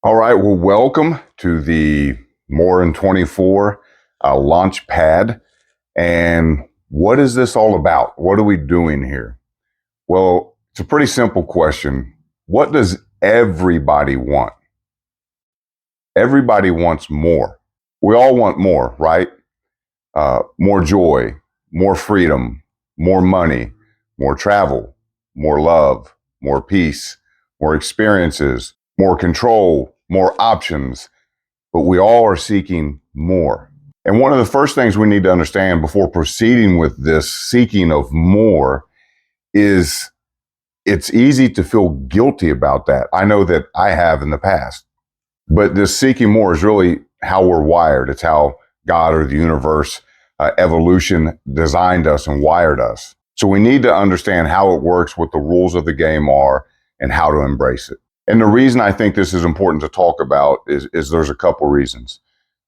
All right. Well, welcome to the More in 24 launch pad. And what is this all about? What are we doing here? Well, it's a pretty simple question. What does everybody want? Everybody wants more. We all want more, right? More joy, more freedom, more money, more travel, more love, more peace, more experiences, more control, more options. But we all are seeking more. And one of the first things we need to understand before proceeding with this seeking of more is it's easy to feel guilty about that. I know that I have in the past, but this seeking more is really how we're wired. It's how God or the universe, evolution designed us and wired us. So we need to understand how it works, what the rules of the game are, and how to embrace it. And the reason I think this is important to talk about is there's a couple reasons.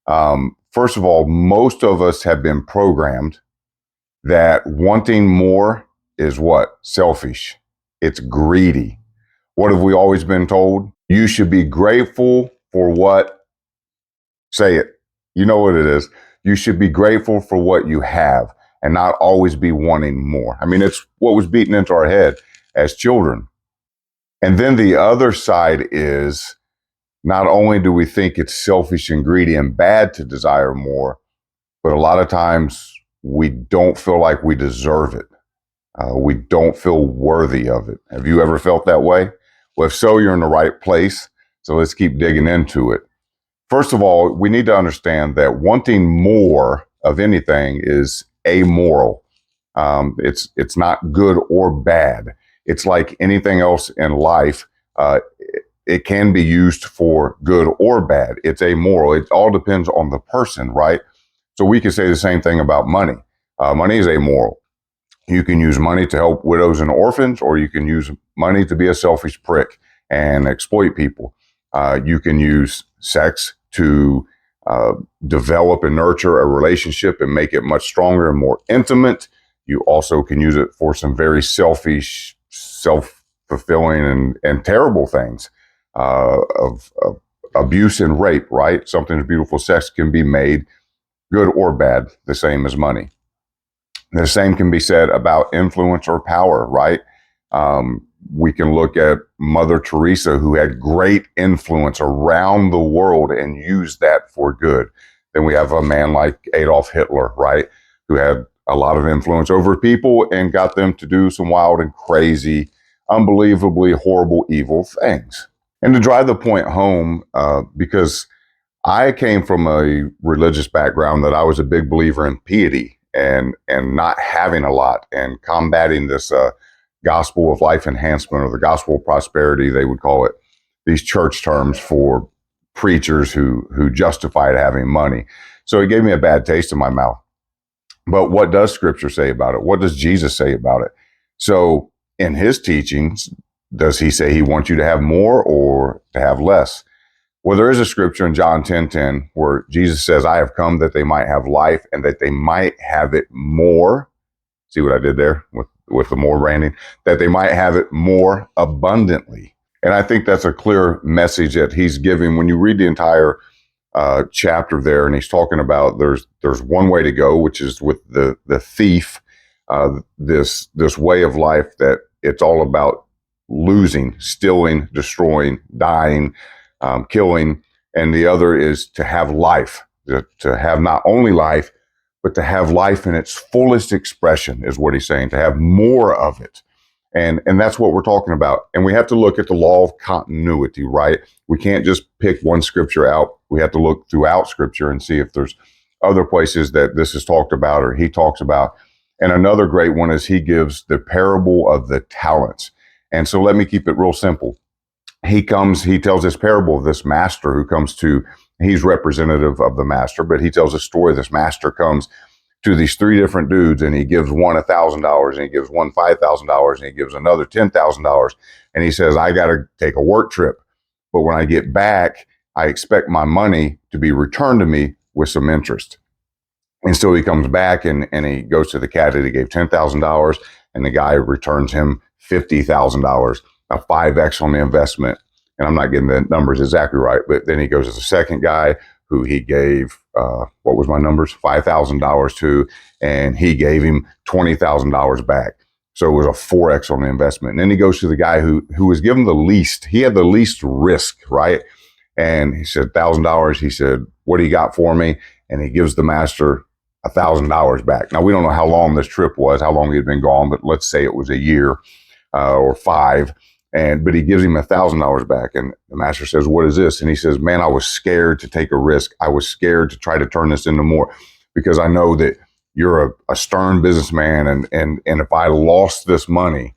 First of all, most of us have been programmed that wanting more is what? Selfish. It's greedy. What have we always been told? You should be grateful for what? Say it. You know what it is. You should be grateful for what you have and not always be wanting more. I mean, it's what was beaten into our head as children. And then the other side is not only do we think it's selfish and greedy and bad to desire more, but a lot of times we don't feel like we deserve it. We don't feel worthy of it. Have you ever felt that way? Well, if so, you're in the right place. So let's keep digging into it. First of all, we need to understand that wanting more of anything is amoral. It's not good or bad. It's like anything else in life. It can be used for good or bad. It's amoral. It all depends on the person, right? So we can say the same thing about money. Money is amoral. You can use money to help widows and orphans, or you can use money to be a selfish prick and exploit people. You can use sex to develop and nurture a relationship and make it much stronger and more intimate. You also can use it for some very selfish, self-fulfilling and terrible things of abuse and rape, right? Something as beautiful sex can be made good or bad, the same as money. The same can be said about influence or power, right? We can look at Mother Teresa, who had great influence around the world and used that for good. Then we have a man like Adolf Hitler, right? Who had a lot of influence over people and got them to do some wild and crazy, unbelievably horrible, evil things. And to drive the point home, because I came from a religious background that I was a big believer in piety and not having a lot and combating this gospel of life enhancement or the gospel of prosperity, they would call it, these church terms for preachers who justified having money. So it gave me a bad taste in my mouth. But what does Scripture say about it? What does Jesus say about it? So in his teachings, does he say he wants you to have more or to have less? Well, there is a scripture in John 10:10 where Jesus says, I have come that they might have life and that they might have it more. See what I did there with the more branding? That they might have it more abundantly. And I think that's a clear message that he's giving. When you read the entire chapter there, and he's talking about there's one way to go, which is with the thief, this way of life that it's all about losing, stealing, destroying, dying, killing, and the other is to have life, to have not only life, but to have life in its fullest expression is what he's saying, to have more of it. And that's what we're talking about. And we have to look at the law of continuity, right? We can't just pick one scripture out. We have to look throughout scripture and see if there's other places that this is talked about or he talks about. And another great one is he gives the parable of the talents. And so let me keep it real simple. He tells this parable of this master who comes to, he's representative of the master, but he tells a story. This master comes to these three different dudes and he gives one $1,000 and he gives one $5,000 and he gives another $10,000. And he says, I got to take a work trip. But when I get back, I expect my money to be returned to me with some interest. And so he comes back and he goes to the cat that he gave $10,000 and the guy returns him $50,000. A 5X on the investment. And I'm not getting the numbers exactly right, but then he goes to the second guy who he gave, what was my numbers? $5,000 to, and he gave him $20,000 back. So it was a 4X on the investment. And then he goes to the guy who was given the least. He had the least risk, right? And he said, $1,000. He said, what do you got for me? And he gives the master $1,000 back. Now, we don't know how long this trip was, how long he had been gone, but let's say it was a year or 5. But he gives him $1,000 back. And the master says, what is this? And he says, man, I was scared to take a risk. I was scared to try to turn this into more, because I know that you're a stern businessman. And if I lost this money,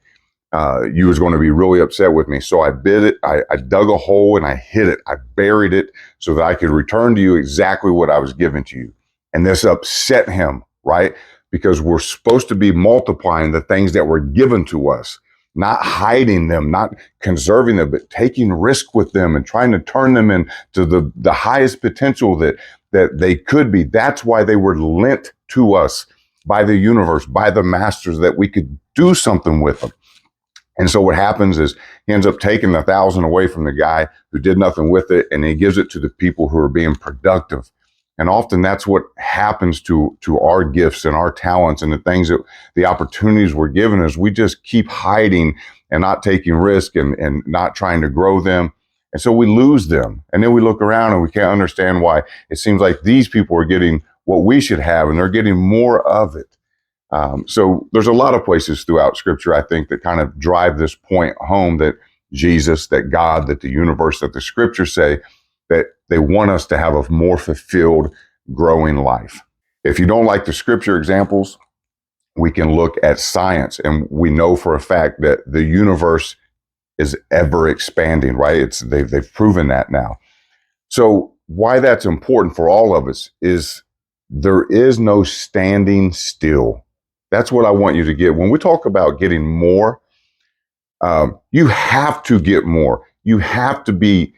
you was going to be really upset with me. So I bid it. I dug a hole and I hid it. I buried it so that I could return to you exactly what I was giving to you. And this upset him, right? Because we're supposed to be multiplying the things that were given to us, not hiding them, not conserving them, but taking risk with them and trying to turn them into the highest potential that they could be. That's why they were lent to us by the universe, by the masters, that we could do something with them. And so what happens is he ends up taking the 1,000 away from the guy who did nothing with it, and he gives it to the people who are being productive. And often that's what happens to our gifts and our talents and the things that the opportunities we're given is we just keep hiding and not taking risk and not trying to grow them. And so we lose them. And then we look around and we can't understand why it seems like these people are getting what we should have and they're getting more of it. So there's a lot of places throughout Scripture, I think, that kind of drive this point home that Jesus, that God, that the universe, that the Scriptures say that they want us to have a more fulfilled, growing life. If you don't like the Scripture examples, we can look at science, and we know for a fact that the universe is ever expanding, right? They've proven that now. So why that's important for all of us is there is no standing still. That's what I want you to get. When we talk about getting more, you have to get more. You have to be,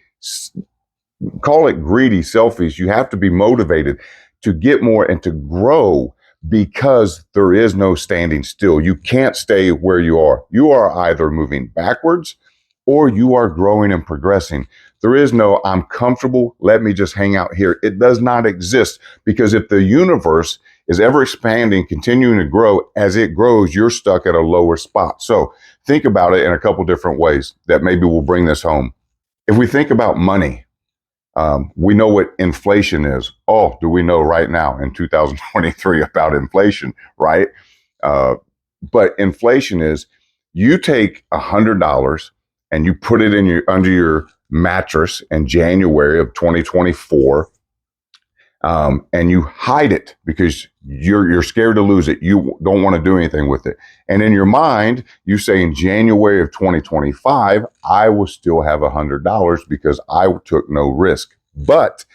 call it greedy, selfish. You have to be motivated to get more and to grow, because there is no standing still. You can't stay where you are. You are either moving backwards or you are growing and progressing. There is no, I'm comfortable, let me just hang out here. It does not exist, because if the universe is ever expanding, continuing to grow, as it grows, you're stuck at a lower spot. So think about it in a couple different ways that maybe will bring this home. If we think about money, we know what inflation is. Oh, do we know right now in 2023 about inflation, right? But inflation is, you take $100 and you put it in under your mattress in January of 2024, and you hide it because you're scared to lose it. You don't want to do anything with it. And in your mind, you say in January of 2025, I will still have $100 because I took no risk. But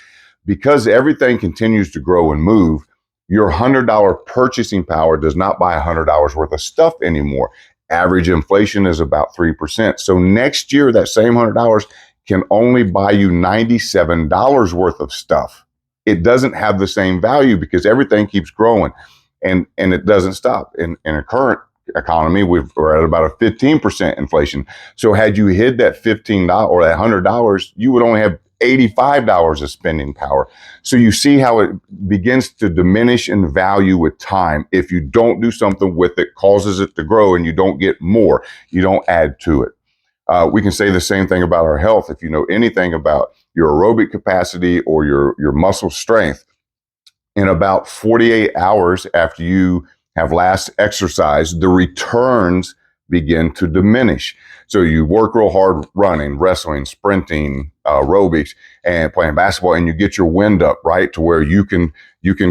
because everything continues to grow and move, your $100 purchasing power does not buy $100 worth of stuff anymore. Average inflation is about 3%. So next year, that same $100 can only buy you $97 worth of stuff. It doesn't have the same value because everything keeps growing, and it doesn't stop. In a current economy, we're at about a 15% inflation. So had you hid that $15 or that $100, you would only have $85 of spending power. So you see how it begins to diminish in value with time. If you don't do something with it, causes it to grow, and you don't get more, you don't add to it. We can say the same thing about our health. If you know anything about your aerobic capacity or your muscle strength, in about 48 hours after you have last exercised, the returns begin to diminish. So you work real hard running, wrestling, sprinting, aerobics, and playing basketball, and you get your wind up, right, to where you can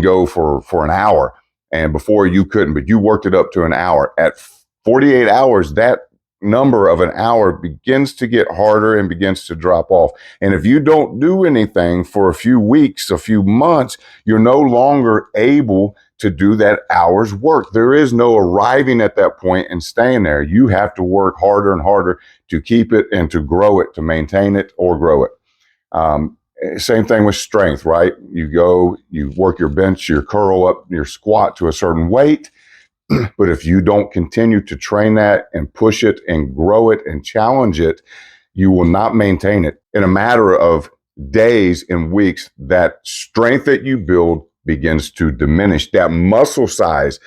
go for an hour. And before you couldn't, but you worked it up to an hour. At 48 hours, that number of an hour begins to get harder and begins to drop off. And if you don't do anything for a few weeks, a few months, you're no longer able to do that hour's work. There is no arriving at that point and staying there. You have to work harder and harder to keep it and to grow it, to maintain it or grow it. Same thing with strength, right? You go, you work your bench, your curl up, your squat to a certain weight. But if you don't continue to train that and push it and grow it and challenge it, you will not maintain it. In a matter of days and weeks, that strength that you build begins to diminish. That muscle size,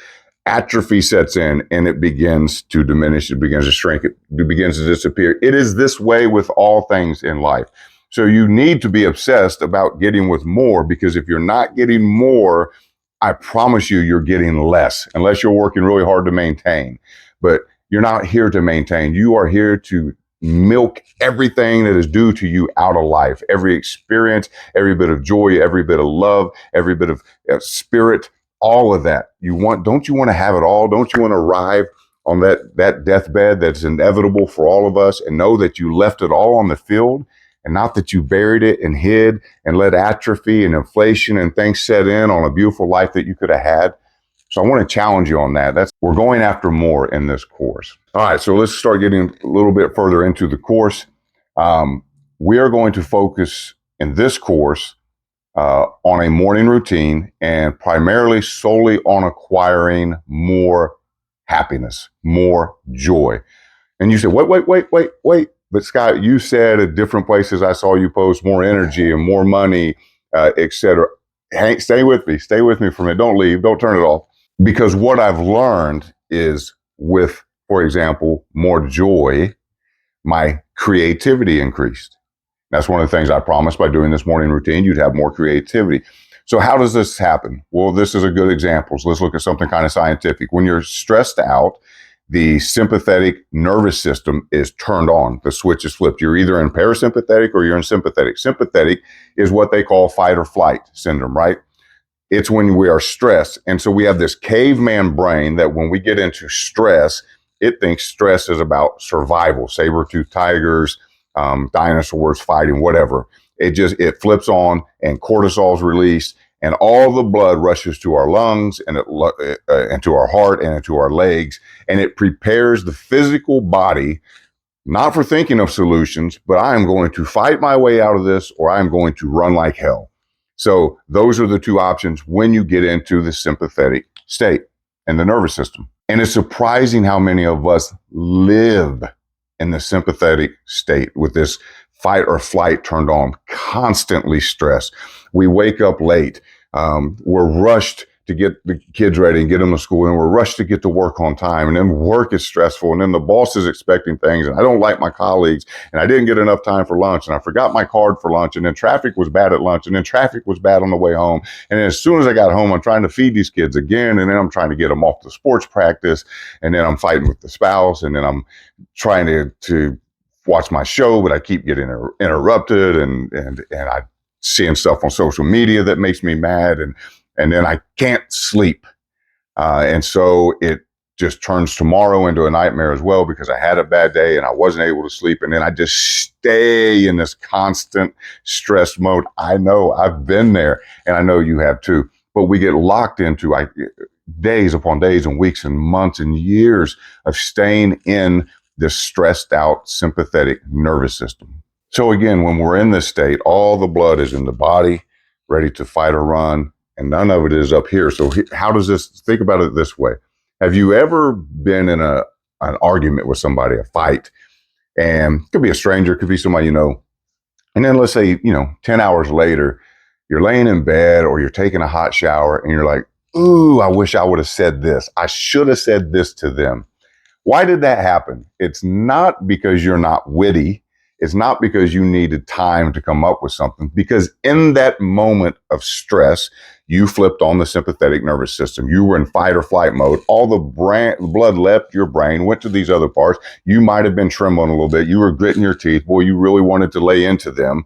atrophy sets in, and it begins to diminish. It begins to shrink. It begins to disappear. It is this way with all things in life. So you need to be obsessed about getting with more, because if you're not getting more, I promise you, you're getting less, unless you're working really hard to maintain. But you're not here to maintain. You are here to milk everything that is due to you out of life. Every experience, every bit of joy, every bit of love, every bit of spirit, all of that. Don't you want to have it all? Don't you want to arrive on that deathbed that's inevitable for all of us, and know that you left it all on the field, and not that you buried it and hid and let atrophy and inflation and things set in on a beautiful life that you could have had? So I want to challenge you on that. We're going after more in this course. All right, so let's start getting a little bit further into the course. We are going to focus in this course on a morning routine, and primarily solely on acquiring more happiness, more joy. And you said, wait. But Scott, you said at different places I saw you post more energy and more money, etc. Hank, stay with me for a minute. Don't leave. Don't turn it off. Because what I've learned is, with, for example, more joy, my creativity increased. That's one of the things I promised by doing this morning routine. You'd have more creativity. So how does this happen? Well, this is a good example. So let's look at something kind of scientific. When you're stressed out, the sympathetic nervous system is turned on. The switch is flipped. You're either in parasympathetic or you're in sympathetic. Sympathetic is what they call fight or flight syndrome, right? It's when we are stressed. And so we have this caveman brain that when we get into stress, it thinks stress is about survival, saber-toothed tigers, dinosaurs fighting, whatever. It flips on, and cortisol is released, and all the blood rushes to our lungs and into our heart and into our legs. And it prepares the physical body, not for thinking of solutions, but I am going to fight my way out of this, or I am going to run like hell. So those are the two options when you get into the sympathetic state and the nervous system. And it's surprising how many of us live in the sympathetic state with this fight or flight turned on, constantly stressed. We wake up late. We're rushed to get the kids ready and get them to school, and we're rushed to get to work on time, and then work is stressful, and then the boss is expecting things, and I don't like my colleagues, and I didn't get enough time for lunch, and I forgot my card for lunch, and then traffic was bad at lunch, and then traffic was bad on the way home, and then as soon as I got home, I'm trying to feed these kids again, and then I'm trying to get them off to sports practice, and then I'm fighting with the spouse, and then I'm trying to watch my show, but I keep getting interrupted, and I seeing stuff on social media that makes me mad, and then I can't sleep. And so it just turns tomorrow into a nightmare as well, because I had a bad day and I wasn't able to sleep. And then I just stay in this constant stress mode. I know, I've been there, and I know you have too. But we get locked into days upon days and weeks and months and years of staying in this stressed out sympathetic nervous system. So again, when we're in this state, all the blood is in the body, ready to fight or run, and none of it is up here. So how does this, think about it this way. Have you ever been in an argument with somebody, a fight, and it could be a stranger, it could be somebody you know, and then let's say, 10 hours later, you're laying in bed or you're taking a hot shower and you're like, ooh, I wish I would have said this. I should have said this to them. Why did that happen? It's not because you're not witty. It's not because you needed time to come up with something, because in that moment of stress, you flipped on the sympathetic nervous system. You were in fight or flight mode. All the blood left your brain, went to these other parts. You might have been trembling a little bit. You were gritting your teeth. Boy, you really wanted to lay into them.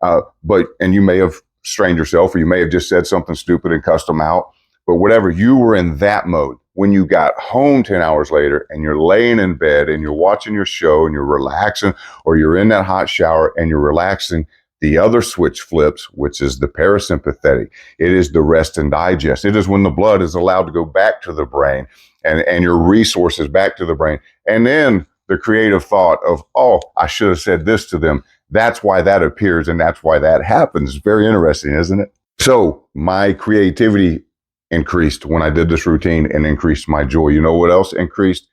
And you may have strained yourself, or you may have just said something stupid and cussed them out. But whatever, you were in that mode. When you got home 10 hours later and you're laying in bed and you're watching your show and you're relaxing, or you're in that hot shower and you're relaxing, the other switch flips, which is the parasympathetic. It is the rest and digest. It is when the blood is allowed to go back to the brain and your resources back to the brain. And then the creative thought of, oh, I should have said this to them. That's why that appears, and that's why that happens. It's very interesting, isn't it? So my creativity increased when I did this routine, and increased my joy. You know what else increased?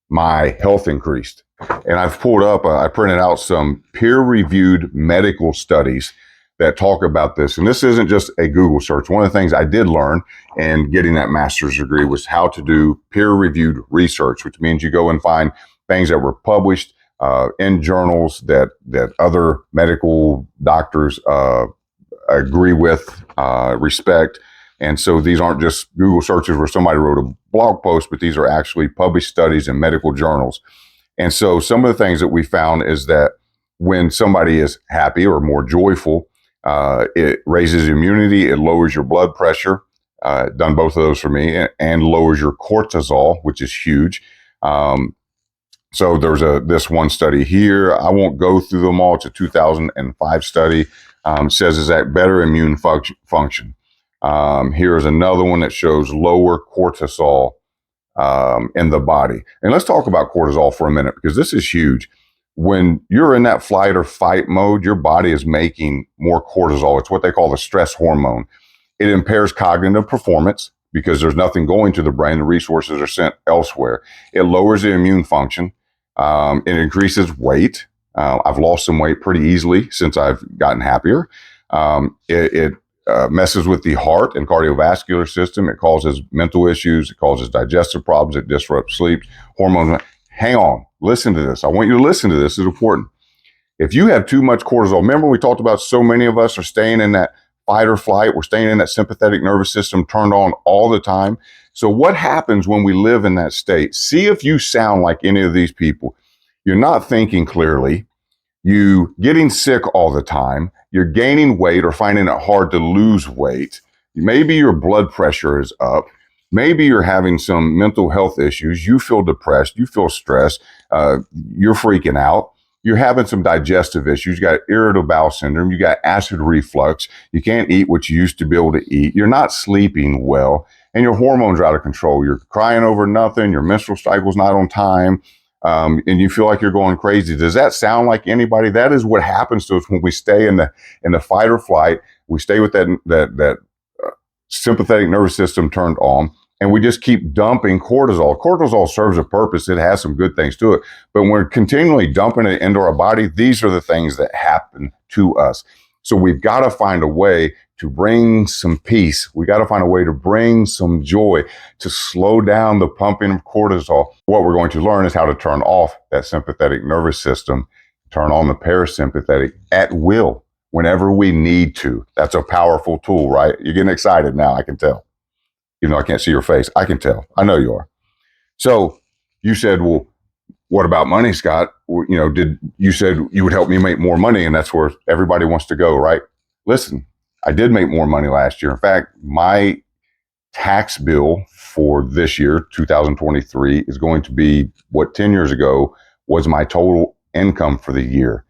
My health increased. And I've pulled up, I printed out some peer-reviewed medical studies that talk about this. And this isn't just a Google search. One of the things I did learn in getting that master's degree was how to do peer-reviewed research, which means you go and find things that were published in journals that other medical doctors agree with, respect. And so these aren't just Google searches where somebody wrote a blog post, but these are actually published studies in medical journals. And so some of the things that we found is that when somebody is happy or more joyful, it raises immunity, it lowers your blood pressure, done both of those for me, and lowers your cortisol, which is huge. So there's this one study here. I won't go through them all. It's a 2005 study. Says is that better immune function. Here's another one that shows lower cortisol in the body. And let's talk about cortisol for a minute, because this is huge. When you're in that flight or fight mode, your body is making more cortisol. It's what they call the stress hormone. It impairs cognitive performance because there's nothing going to the brain. The resources are sent elsewhere. It lowers the immune function. It increases weight. I've lost some weight pretty easily since I've gotten happier. It messes with the heart and cardiovascular system. It causes mental issues. It causes digestive problems. It disrupts sleep, hormones. Hang on. Listen to this. I want you to listen to this. This is important. If you have too much cortisol, remember we talked about so many of us are staying in that fight or flight. We're staying in that sympathetic nervous system turned on all the time. So what happens when we live in that state? See if you sound like any of these people. You're not thinking clearly. You getting sick all the time. You're gaining weight or finding it hard to lose weight. Maybe your blood pressure is up. Maybe you're having some mental health issues. You feel depressed. You feel stressed. You're freaking out. You're having some digestive issues. You got irritable bowel syndrome. You got acid reflux. You can't eat what you used to be able to eat. You're not sleeping well. And your hormones are out of control. You're crying over nothing. Your menstrual cycle's not on time. And you feel like you're going crazy. Does that sound like anybody? That is what happens to us when we stay in the fight or flight. We stay with that sympathetic nervous system turned on, and we just keep dumping cortisol. Cortisol serves a purpose. It has some good things to it. But when we're continually dumping it into our body, these are the things that happen to us. So we've got to find a way to bring some peace. We got to find a way to bring some joy, to slow down the pumping of cortisol. What we're going to learn is how to turn off that sympathetic nervous system, turn on the parasympathetic at will whenever we need to. That's a powerful tool, right? You're getting excited now, I can tell. Even though I can't see your face, I can tell. I know you are. So you said, well, what about money, Scott? You said you would help me make more money, and that's where everybody wants to go, right? Listen, I did make more money last year. In fact, my tax bill for this year, 2023, is going to be what 10 years ago was my total income for the year.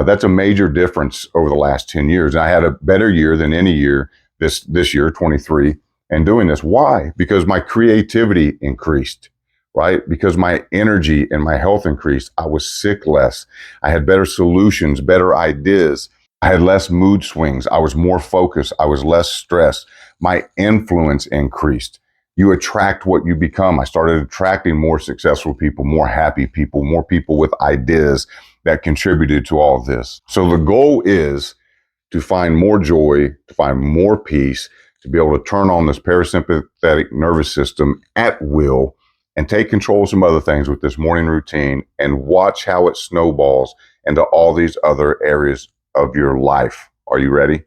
That's a major difference over the last 10 years. And I had a better year than any year this year, 23, and doing this. Why? Because my creativity increased, right? Because my energy and my health increased. I was sick less. I had better solutions, better ideas. I had less mood swings. I was more focused. I was less stressed. My influence increased. You attract what you become. I started attracting more successful people, more happy people, more people with ideas that contributed to all of this. So the goal is to find more joy, to find more peace, to be able to turn on this parasympathetic nervous system at will and take control of some other things with this morning routine, and watch how it snowballs into all these other areas of your life. Are you ready?